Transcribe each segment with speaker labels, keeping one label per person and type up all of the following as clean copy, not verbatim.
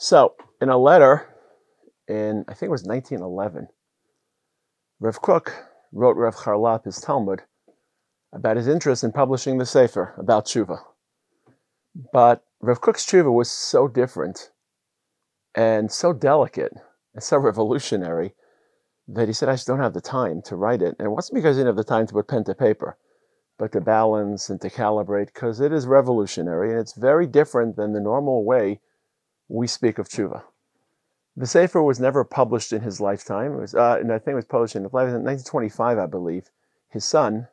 Speaker 1: So, in a letter in, I think it was 1911, Rav Kook wrote Rav Charlap his Talmud about his interest in publishing the Sefer about Teshuva. But Rav Kook's Teshuva was so different and so delicate and so revolutionary that he said, I just don't have the time to write it. And it wasn't because he didn't have the time to put pen to paper, but to balance and to calibrate, because it is revolutionary and it's very different than the normal way we speak of Teshuva. The Sefer was never published in his lifetime. It was, and I think it was published in 1925, I believe. His son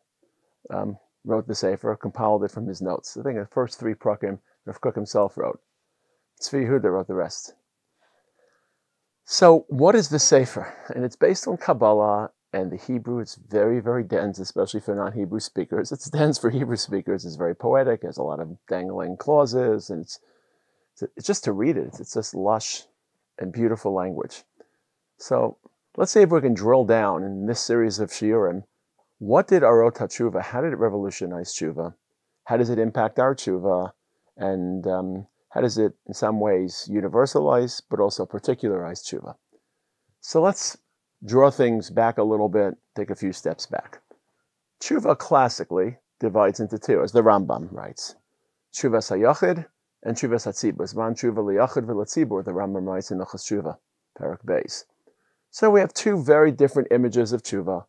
Speaker 1: wrote the Sefer, compiled it from his notes. I think the first 3 prakim Rav Kook himself wrote. Tzvi Yehuda wrote the rest. So what is the Sefer? And it's based on Kabbalah and the Hebrew. It's very, very dense, especially for non-Hebrew speakers. It's dense for Hebrew speakers. It's very poetic. It has a lot of dangling clauses. And it's just to read it. It's just lush and beautiful language. So let's see if we can drill down in this series of shiurim. What did Arot HaTeshuva, how did it revolutionize Teshuva? How does it impact our Teshuva? And how does it, in some ways, universalize, but also particularize Teshuva? So let's draw things back a little bit, take a few steps back. Teshuva classically divides into 2, as the Rambam writes. Teshuva Sayachid and Teshuva Hatzibur. Zman Teshuva Liyachid V'Latzibur, the Rambam writes in Nochas Teshuva, Parak Beis. So we have 2 very different images of Teshuva.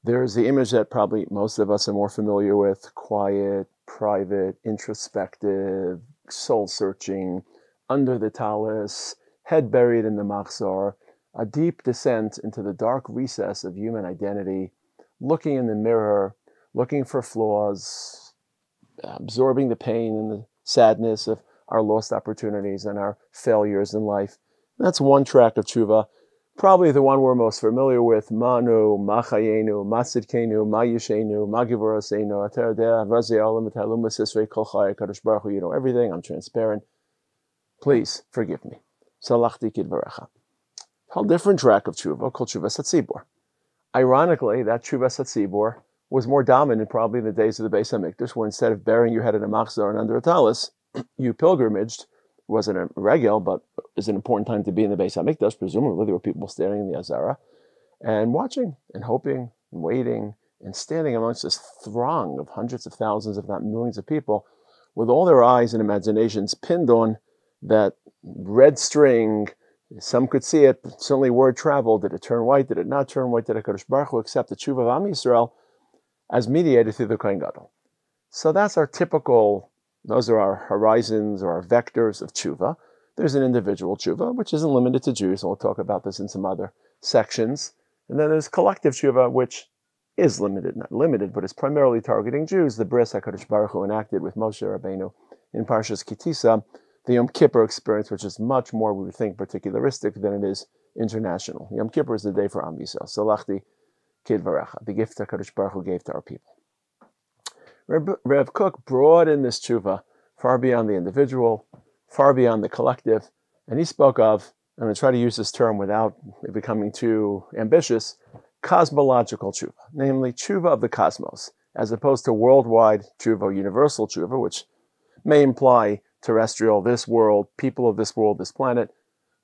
Speaker 1: There's the image that probably most of us are more familiar with, quiet, private, introspective, soul-searching, under the talus, head buried in the machzor, a deep descent into the dark recess of human identity, looking in the mirror, looking for flaws, absorbing the pain and the sadness of our lost opportunities and our failures in life. That's one track of Teshuva. Probably the one we're most familiar with, Manu, Machayenu, Matzidkenu, Mayishenu, Magivurasenu, Aterdeh, Vazeolam, Ataluma Sisrei, Kolchai, Kadosh Baruch Hu, you know everything, I'm transparent. Please forgive me. Salachti Kidvarecha. Whole different track of Teshuva called Teshuva Hatzibur. Ironically, that Teshuva Hatzibur was more dominant probably in the days of the Beis HaMikdash, where instead of burying your head in a machzor and under a talus, you pilgrimaged. It wasn't a regel, but it was an important time to be in the Beis HaMikdash. Presumably, there were people staring in the Azara and watching and hoping and waiting and standing amongst this throng of hundreds of thousands, if not millions of people, with all their eyes and imaginations pinned on that red string. Some could see it, but certainly word traveled. Did it turn white? Did it not turn white? Did HaKadosh Baruch Hu accept the Teshuva of Am Yisrael as mediated through the Kohen Gadol? So that's our typical. Those are our horizons or our vectors of Teshuva. There's an individual Teshuva, which isn't limited to Jews. We'll talk about this in some other sections. And then there's collective Teshuva, which is limited, not limited, but is primarily targeting Jews. The bris HaKadosh Baruch Hu enacted with Moshe Rabbeinu in Parshas Kitisa, the Yom Kippur experience, which is much more, we would think, particularistic than it is international. Yom Kippur is the day for Am Yisrael. Salachti Kidvarecha, the gift HaKadosh Baruch Hu gave to our people. Rav Kook broadened this Teshuva far beyond the individual, far beyond the collective, and he spoke of, I'm going to try to use this term without it becoming too ambitious, cosmological Teshuva, namely Teshuva of the cosmos, as opposed to worldwide Teshuva, universal Teshuva, which may imply terrestrial, this world, people of this world, this planet,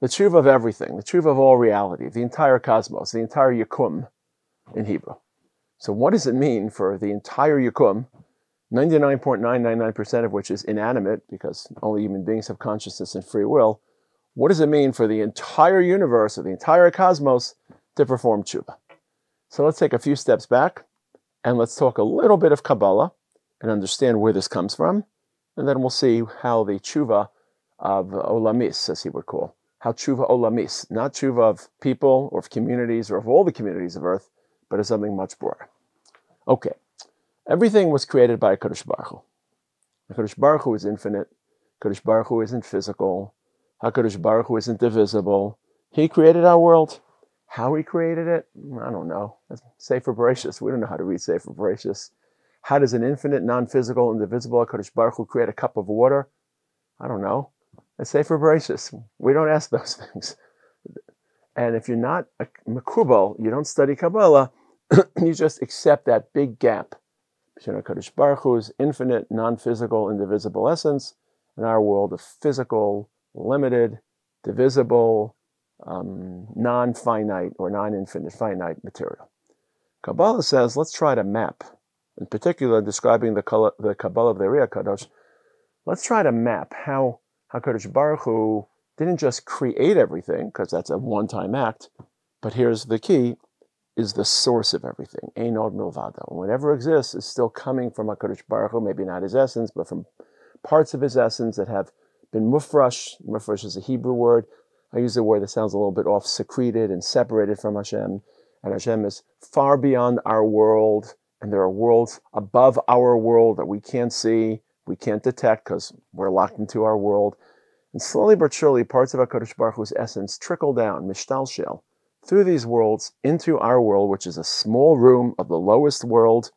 Speaker 1: the Teshuva of everything, the Teshuva of all reality, the entire cosmos, the entire Yakum in Hebrew. So what does it mean for the entire Yakum, 99.999% of which is inanimate, because only human beings have consciousness and free will? What does it mean for the entire universe, or the entire cosmos, to perform Teshuva? So let's take a few steps back, and let's talk a little bit of Kabbalah, and understand where this comes from, and then we'll see how the Teshuva of Olamis, as he would call, how Teshuva Olamis, not Teshuva of people, or of communities, or of all the communities of earth, but of something much broader. Okay. Everything was created by HaKadosh Baruch Hu. HaKadosh Baruch Hu is infinite. HaKadosh Baruch Hu isn't physical. HaKadosh Baruch Hu isn't divisible. He created our world. How he created it? I don't know. That's Sefer Bereshis. We don't know how to read Sefer Bereshis. How does an infinite, non-physical, indivisible HaKadosh Baruch Hu create a cup of water? I don't know. That's Sefer Bereshis. We don't ask those things. And if you're not a Mekubal, you don't study Kabbalah, you just accept that big gap between HaKadosh Baruch Hu's infinite, non-physical, indivisible essence and our world of physical, limited, divisible, non-finite or non-infinite finite material. Kabbalah says, let's try to map, in particular describing the Kabbalah of the Uriah Kadosh, let's try to map how HaKadosh Baruch Hu didn't just create everything, because that's a one-time act, but here's the key, is the source of everything. Ein od milvado. Whatever exists is still coming from HaKadosh Baruch Hu, maybe not his essence, but from parts of his essence that have been mufrash. Mufrash is a Hebrew word. I use a word that sounds a little bit off, secreted and separated from Hashem. And Hashem is far beyond our world, and there are worlds above our world that we can't see, we can't detect because we're locked into our world. And slowly but surely, parts of HaKadosh Baruch Hu's essence trickle down, mishtalshel, through these worlds into our world, which is a small room of the lowest world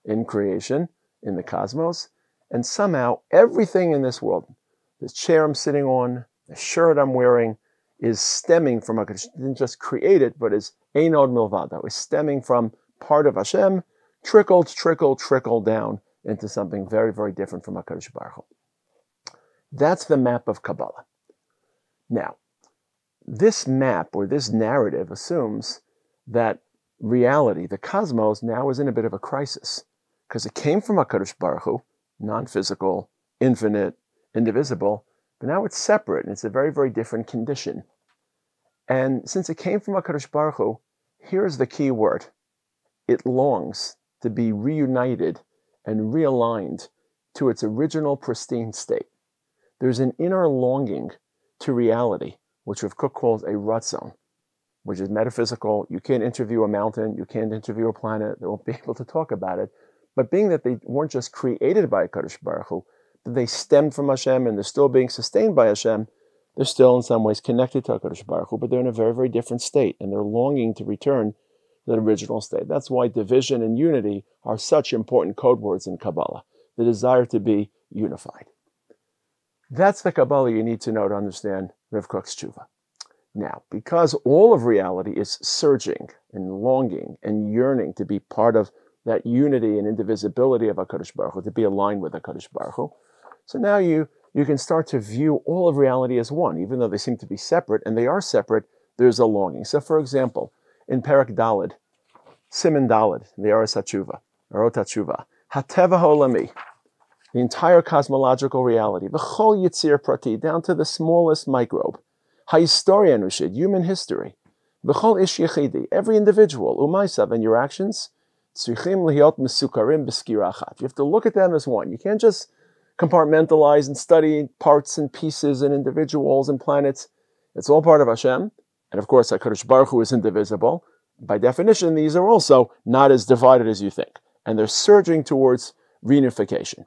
Speaker 1: in creation, in the cosmos. And somehow, everything in this world, the chair I'm sitting on, the shirt I'm wearing, is stemming from HaKadosh. Didn't just create it, but is ein od milvado, is stemming from part of Hashem, trickle down into something very, very different from HaKadosh Baruch Hu. That's the map of Kabbalah. Now, this map or this narrative assumes that reality, the cosmos, now is in a bit of a crisis because it came from HaKadosh Baruch Hu, non-physical, infinite, indivisible, but now it's separate and it's a very, very different condition. And since it came from HaKadosh Baruch Hu, here's the key word. It longs to be reunited and realigned to its original pristine state. There's an inner longing to reality, which Rav Kook calls a ratzon, which is metaphysical. You can't interview a mountain, you can't interview a planet, they won't be able to talk about it. But being that they weren't just created by HaKadosh Baruch Hu, but they stemmed from Hashem and they're still being sustained by Hashem, they're still in some ways connected to HaKadosh Baruch Hu, but they're in a very, very different state, and they're longing to return to the original state. That's why division and unity are such important code words in Kabbalah, the desire to be unified. That's the Kabbalah you need to know to understand Rav Kook's Teshuva. Now, because all of reality is surging and longing and yearning to be part of that unity and indivisibility of HaKadosh Baruch Hu, to be aligned with HaKadosh Baruch Hu, so now you can start to view all of reality as one, even though they seem to be separate, and they are separate, there's a longing. So, for example, in Perek Daled, Siman Daled, the Arot HaTeshuva, Hateva Holami, the entire cosmological reality, V'chol Yitzir Prati, down to the smallest microbe, HaHistoria Nushid, human history, V'chol Ish Yechidi, every individual, Umaysav, and your actions, Tzrichim Lihiot Mesukarim B'skira Achat. You have to look at them as one. You can't just compartmentalize and study parts and pieces and individuals and planets. It's all part of Hashem. And of course, HaKadosh Baruch Hu is indivisible. By definition, these are also not as divided as you think. And they're surging towards reunification.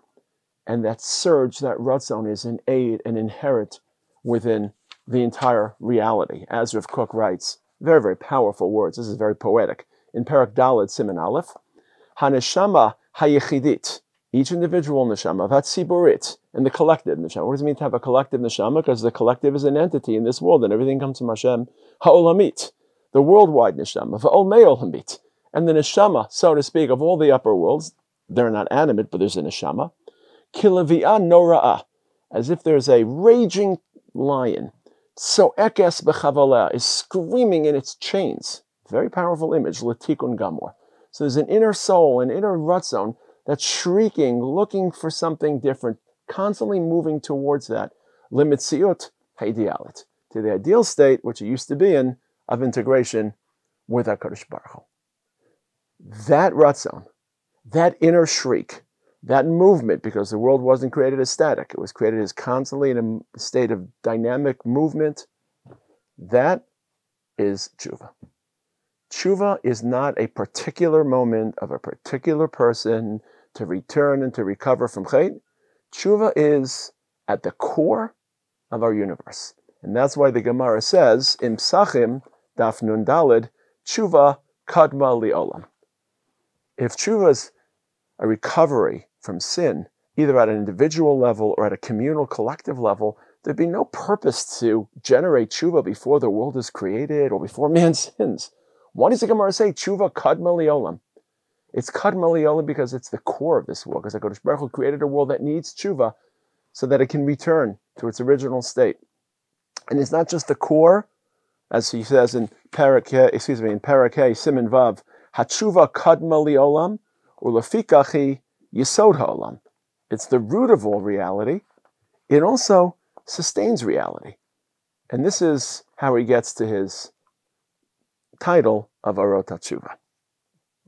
Speaker 1: And that surge, that ratzon, is innate and inherent within the entire reality. As Rav Kook writes, very, very powerful words. This is very poetic. In Perek Daled, Siman Aleph, Haneshama hayechidit, each individual neshama, vatziburit, and the collective neshama. What does it mean to have a collective neshama? Because the collective is an entity in this world, and everything comes from Hashem. Ha'olamit, the worldwide neshama, va'ol me'olamit, and the neshama, so to speak, of all the upper worlds. They're not animate, but there's a neshama. Kilavi'ah nora'ah, as if there's a raging lion. So ekes b'chavaleh, is screaming in its chains. Very powerful image, Latikun Gamor. So there's an inner soul, an inner ratzon that's shrieking, looking for something different, constantly moving towards that. Limitziut haidealit, to the ideal state, which it used to be in, of integration with HaKadosh Baruch Hu. That ratzon, that inner shriek, that movement, because the world wasn't created as static, it was created as constantly in a state of dynamic movement, that is Teshuva. Teshuva is not a particular moment of a particular person to return and to recover from chait. Teshuva is at the core of our universe. And that's why the Gemara says, in Psachim, Daf Nun Daled, Teshuva kadma li'olam. If Teshuva is a recovery from sin, either at an individual level or at a communal, collective level, there'd be no purpose to generate Teshuva before the world is created or before man sins. Why does the Gemara say Teshuva kadma li'olam? It's kadma li'olam because it's the core of this world. Because HaKadosh Baruch Hu created a world that needs Teshuva so that it can return to its original state. And it's not just the core, as he says in Parak Hey, Siman Vav, Hatshuva kadma liolam, ulafikachi yisod ha'olam. It's the root of all reality. It also sustains reality. And this is how he gets to his title of Arot HaTshuva.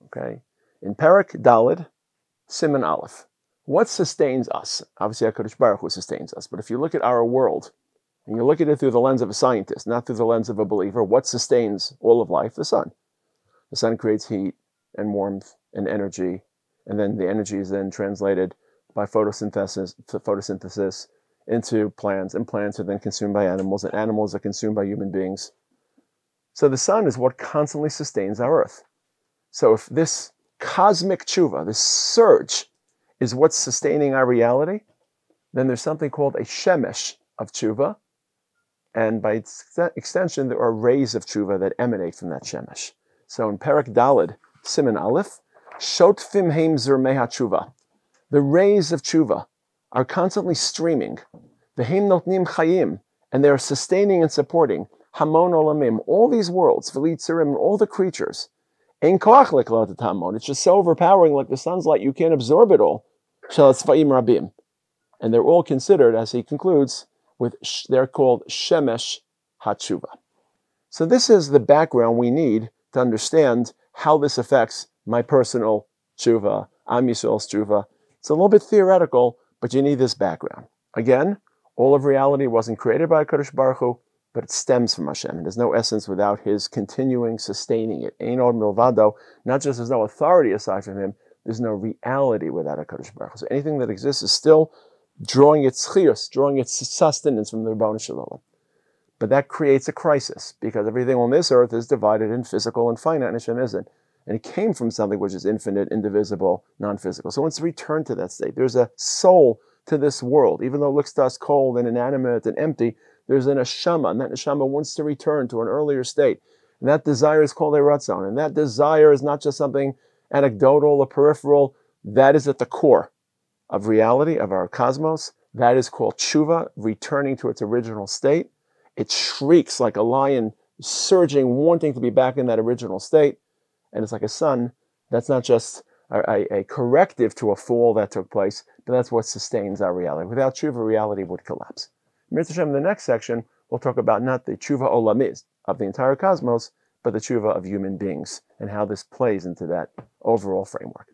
Speaker 1: Okay? In Parak Daled, Siman Aleph. What sustains us? Obviously, HaKadosh Baruch Hu sustains us. But if you look at our world, and you look at it through the lens of a scientist, not through the lens of a believer, what sustains all of life? The sun. The sun creates heat and warmth and energy, and then the energy is then translated by photosynthesis into plants, and plants are then consumed by animals, and animals are consumed by human beings. So the sun is what constantly sustains our earth. So if this cosmic tshuva, this surge, is what's sustaining our reality, then there's something called a shemesh of tshuva, and by extension, there are rays of tshuva that emanate from that shemesh. So in Parak Daled, Siman Aleph, Shotfim heim zermei tshuva. The rays of tshuva are constantly streaming. V'heim notnim chayim, and they are sustaining and supporting hamon olamim, all these worlds, v'litzerim, and all the creatures. Ein koach leklot hamon. It's just so overpowering, like the sun's light, you can't absorb it all. Shel tzva'im rabim, and they're all considered, as he concludes, they're called shemesh hatshuva. So this is the background we need to understand how this affects my personal tshuva, Am Yisrael's tshuva. It's a little bit theoretical, but you need this background. Again, all of reality wasn't created by HaKadosh Baruch Hu, but it stems from Hashem. And there's no essence without His continuing sustaining it. Ein od milvado, not just there's no authority aside from Him, there's no reality without HaKadosh Baruch Hu. So anything that exists is still drawing its chiyus, drawing its sustenance from the Rebbeinu Shalom. But that creates a crisis, because everything on this earth is divided in physical and finite, and Hashem isn't. And it came from something which is infinite, indivisible, non-physical. So once we return to that state, there's a soul to this world. Even though it looks to us cold and inanimate and empty, there's an neshama, and that neshama wants to return to an earlier state. And that desire is called a ratzon. And that desire is not just something anecdotal or peripheral. That is at the core of reality, of our cosmos. That is called tshuva, returning to its original state. It shrieks like a lion, surging, wanting to be back in that original state. And it's like a sun. That's not just a corrective to a fall that took place, but that's what sustains our reality. Without tshuva, reality would collapse. Mitzvah Hashem, in the next section, we'll talk about not the tshuva olamiz of the entire cosmos, but the tshuva of human beings and how this plays into that overall framework.